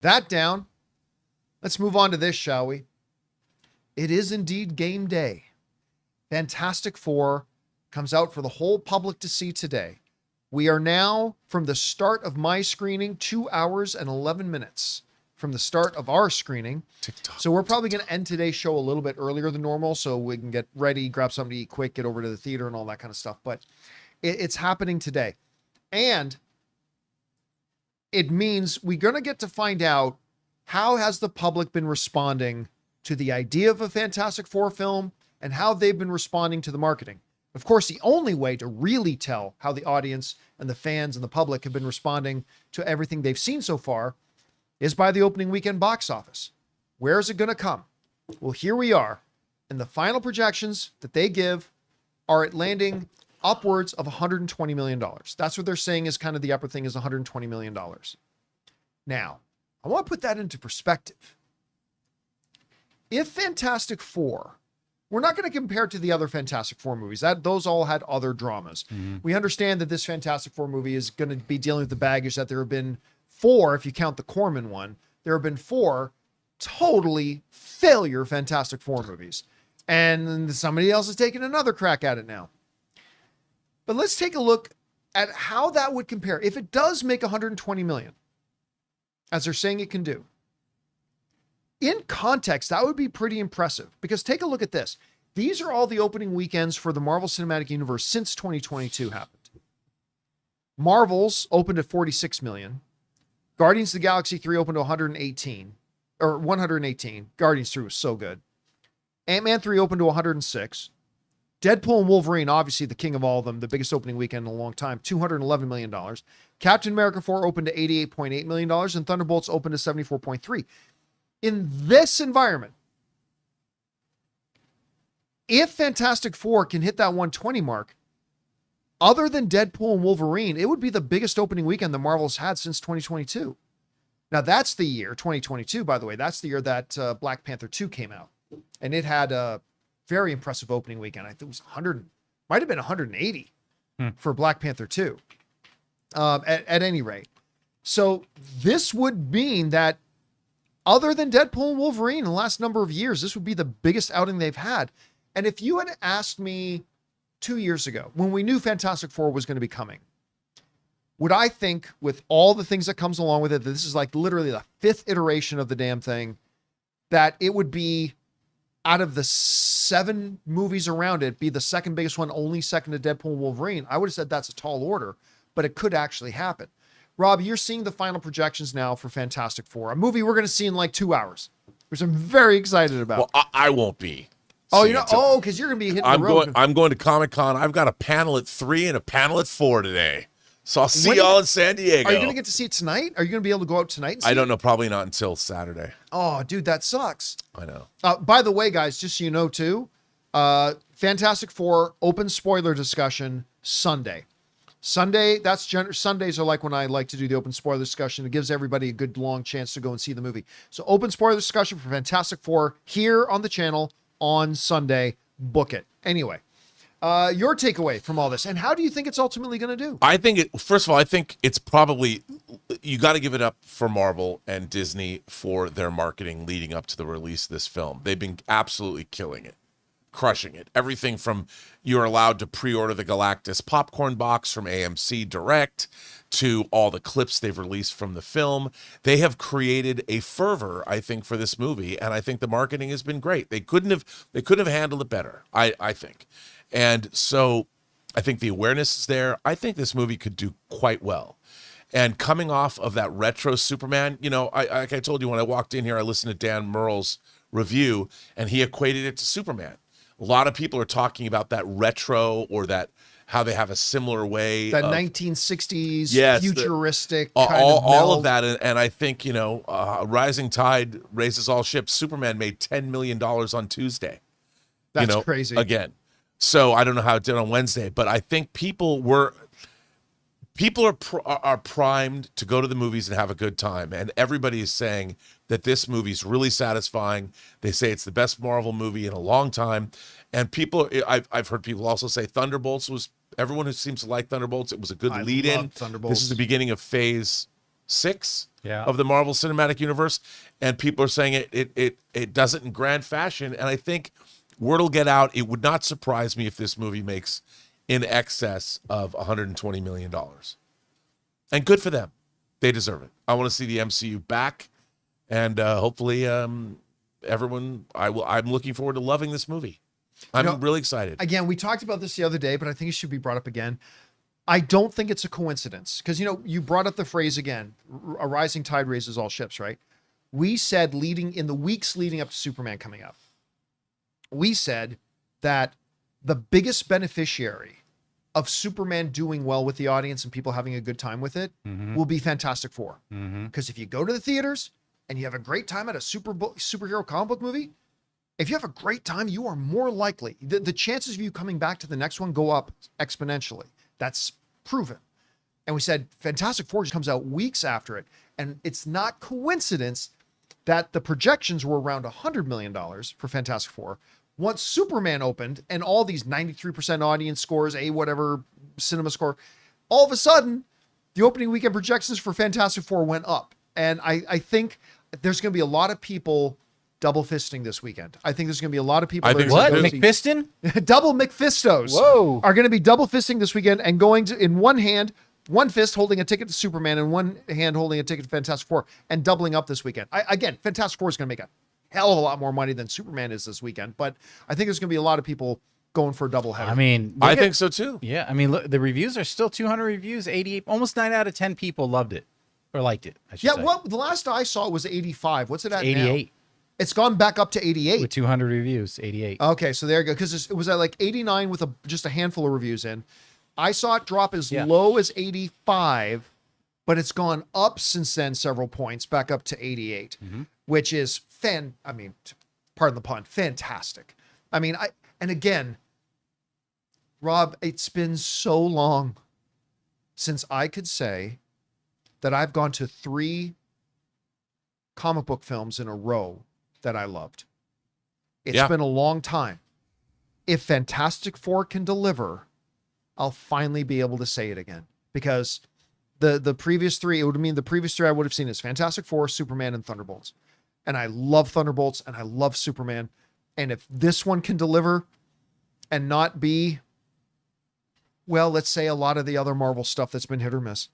That down. Let's move on to this, shall we? It is indeed game day. Fantastic Four comes out for the whole public to see today. We are now, from the start of my screening, 2 hours and 11 minutes from the start of our screening. TikTok. So we're probably going to end today's show a little bit earlier than normal so we can get ready, grab something to eat quick, get over to the theater and all that kind of stuff. But it's happening today. And it means we're going to get to find out how has the public been responding to the idea of a Fantastic Four film and how they've been responding to the marketing. Of course, the only way to really tell how the audience and the fans and the public have been responding to everything they've seen so far is by the opening weekend box office. Where is it going to come? Well, here we are. And the final projections that they give are at landing upwards of $120 million. That's what they're saying is kind of the upper thing is $120 million. Now, I want to put that into perspective. If Fantastic Four, we're not going to compare it to the other Fantastic Four movies. Those all had other dramas. Mm-hmm. We understand that this Fantastic Four movie is going to be dealing with the baggage that there have been 4, if you count the Corman one, there have been 4 totally failure Fantastic Four movies. And somebody else is taking another crack at it now. But let's take a look at how that would compare. If it does make $120 million, as they're saying it can do, in context, that would be pretty impressive because take a look at this. These are all the opening weekends for the Marvel Cinematic Universe since 2022 happened. Marvel's opened at 46 million. Guardians of the Galaxy 3 opened to 118. Guardians 3 was so good. Ant-Man 3 opened to 106. Deadpool and Wolverine, obviously the king of all of them, the biggest opening weekend in a long time, $211 million. Captain America 4 opened to $88.8 million, and Thunderbolts opened to $74.3. In this environment, if Fantastic Four can hit that 120 mark, other than Deadpool and Wolverine, it would be the biggest opening weekend the Marvel's had since 2022. Now, that's the year, 2022, by the way, that's the year that Black Panther 2 came out. And it had a very impressive opening weekend. I think it was 100, might have been 180 for Black Panther 2 at any rate. So this would mean that other than Deadpool and Wolverine in the last number of years, this would be the biggest outing they've had. And if you had asked me 2 years ago, when we knew Fantastic Four was going to be coming, would I think with all the things that comes along with it, that this is like literally the 5th iteration of the damn thing, that it would be out of the 7 movies around it, be the second biggest one, only second to Deadpool and Wolverine? I would have said that's a tall order, but it could actually happen. Rob, you're seeing the final projections now for Fantastic Four, a movie we're going to see in like 2 hours, which I'm very excited about. Well, I won't be. Oh, you know, because you're going to be hitting the road. I'm going to Comic-Con. I've got a panel at 3 and a panel at 4 today. So I'll see y'all in San Diego. Are you going to get to see it tonight? Are you going to be able to go out tonight and see I don't know. Probably not until Saturday. Oh, dude, that sucks. I know. By the way, guys, just so you know, too, Fantastic Four open spoiler discussion Sunday. Sundays are like when I like to do the open spoiler discussion. It gives everybody a good long chance to go and see the movie. So open spoiler discussion for Fantastic Four here on the channel on Sunday. Book it. Anyway, your takeaway from all this, and how do you think it's ultimately going to do? I think first of all, I think it's probably, you got to give it up for Marvel and Disney for their marketing leading up to the release of this film. They've been absolutely killing it. Crushing it. Everything from you're allowed to pre-order the Galactus popcorn box from AMC Direct to all the clips they've released from the film. They have created a fervor, I think, for this movie, and I think the marketing has been great. They couldn't have handled it better, I think. And so I think the awareness is there. I think this movie could do quite well. And coming off of that retro Superman, you know, like I told you when I walked in here, I listened to Dan Murrell's review, and he equated it to Superman. A lot of people are talking about that retro or that how they have a similar way. That 1960s futuristic kind of all of that. And I think, you know, rising tide raises all ships. Superman made $10 million on Tuesday. That's crazy. Again. So I don't know how it did on Wednesday, but I think people are primed to go to the movies and have a good time. And everybody is saying that this movie's really satisfying. They say it's the best Marvel movie in a long time. And I've heard people also say Thunderbolts was, everyone who seems to like Thunderbolts, it was a good lead-in. Thunderbolts. This is the beginning of phase 6. of the Marvel Cinematic Universe, and people are saying it does it in grand fashion. And I think word will get out. It would not surprise me if this movie makes in excess of $120 million. And good for them. They deserve it. I want to see the MCU back, and hopefully everyone, I'm looking forward to loving this movie. I'm really excited. Again, we talked about this the other day, but I think it should be brought up again. I don't think it's a coincidence because, you brought up the phrase again, a rising tide raises all ships, right? We said in the weeks leading up to Superman coming up, we said that the biggest beneficiary of Superman doing well with the audience and people having a good time with it will be Fantastic Four. Because if you go to the theaters and you have a great time at a superhero comic book movie, if you have a great time, you are more likely, the chances of you coming back to the next one go up exponentially. That's proven. And we said Fantastic Four just comes out weeks after it. And it's not coincidence that the projections were around $100 million for Fantastic Four. Once Superman opened and all these 93% audience scores, whatever cinema score, all of a sudden, the opening weekend projections for Fantastic Four went up. And I think there's going to be a lot of people double fisting this weekend. I think there's going to be a lot of people. What? McFistin? Double McFistos. Whoa. Are going to be double fisting this weekend and going to, in one hand, one fist holding a ticket to Superman and one hand holding a ticket to Fantastic Four and doubling up this weekend. Again, Fantastic Four is going to make a hell of a lot more money than Superman is this weekend, but I think there's going to be a lot of people going for a double header. I mean, I think so too. Yeah, I mean, look, the reviews are still 200 reviews, 88, almost 9 out of 10 people loved it or liked it. I should say. Well, the last I saw it was 85. What's it at 88 now? It's gone back up to 88 with 200 reviews, 88. Okay, so there you go. Because it was at like 89 with just a handful of reviews in. I saw it drop as low as 85, but it's gone up since then several points, back up to 88, which is pardon the pun, fantastic. And again, Rob, it's been so long since I could say that I've gone to 3 comic book films in a row that I loved. It's been a long time. If Fantastic Four can deliver, I'll finally be able to say it again, because the previous 3, it would mean the previous 3 I would have seen is Fantastic Four, Superman, and Thunderbolts. And I love Thunderbolts and I love Superman. And if this one can deliver and not be, well, let's say a lot of the other Marvel stuff that's been hit or miss,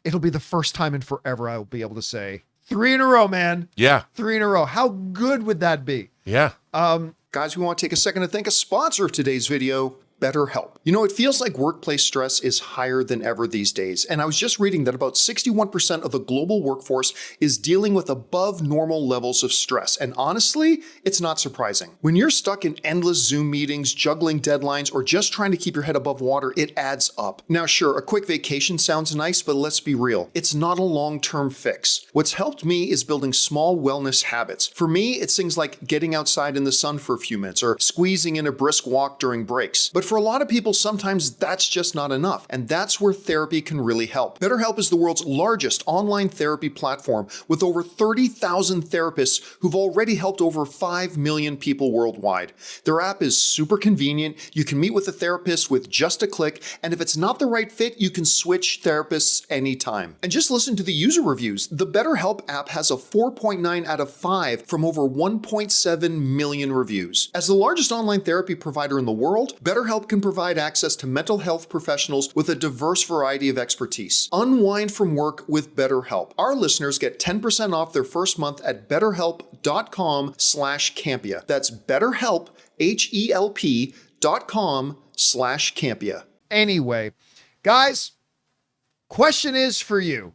it'll be the first time in forever I will be able to say 3 in a row, man. Yeah. 3 in a row. How good would that be? Yeah. Guys, we want to take a second to thank a sponsor of today's video, BetterHelp. It feels like workplace stress is higher than ever these days. And I was just reading that about 61% of the global workforce is dealing with above normal levels of stress. And honestly, it's not surprising. When you're stuck in endless Zoom meetings, juggling deadlines, or just trying to keep your head above water, it adds up. Now, sure, a quick vacation sounds nice, but let's be real. It's not a long-term fix. What's helped me is building small wellness habits. For me, it's things like getting outside in the sun for a few minutes or squeezing in a brisk walk during breaks. But for a lot of people, sometimes that's just not enough, and that's where therapy can really help. BetterHelp is the world's largest online therapy platform with over 30,000 therapists who've already helped over 5 million people worldwide. Their app is super convenient. You can meet with a therapist with just a click, and if it's not the right fit, you can switch therapists anytime. And just listen to the user reviews. The BetterHelp app has a 4.9 out of 5 from over 1.7 million reviews. As the largest online therapy provider in the world, BetterHelp can provide access to mental health professionals with a diverse variety of expertise. Unwind from work with BetterHelp. Our listeners get 10% off their first month at betterhelp.com/Campea. That's BetterHelp, HELP.com/Campea. Anyway, guys, question is for you.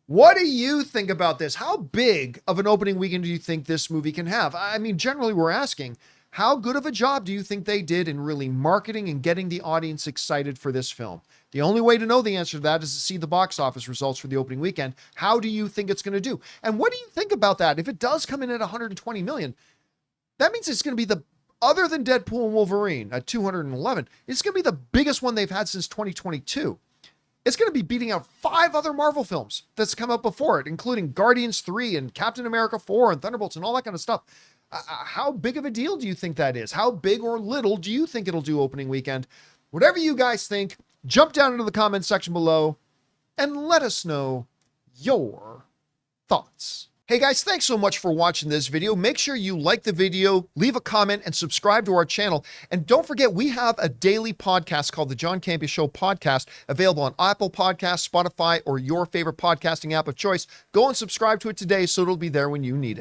What do you think about this? How big of an opening weekend do you think this movie can have? Generally we're asking, how good of a job do you think they did in really marketing and getting the audience excited for this film? The only way to know the answer to that is to see the box office results for the opening weekend. How do you think it's going to do? And what do you think about that? If it does come in at 120 million, that means it's going to be other than Deadpool and Wolverine at 211, it's going to be the biggest one they've had since 2022. It's going to be beating out 5 other Marvel films that's come out before it, including Guardians 3 and Captain America 4 and Thunderbolts and all that kind of stuff. How big of a deal do you think that is? How big or little do you think it'll do opening weekend? Whatever you guys think, jump down into the comments section below and let us know your thoughts. Hey guys, thanks so much for watching this video. Make sure you like the video, leave a comment, and subscribe to our channel. And don't forget, we have a daily podcast called the John Campea Show podcast, available on Apple Podcasts, Spotify, or your favorite podcasting app of choice. Go and subscribe to it today so it'll be there when you need it.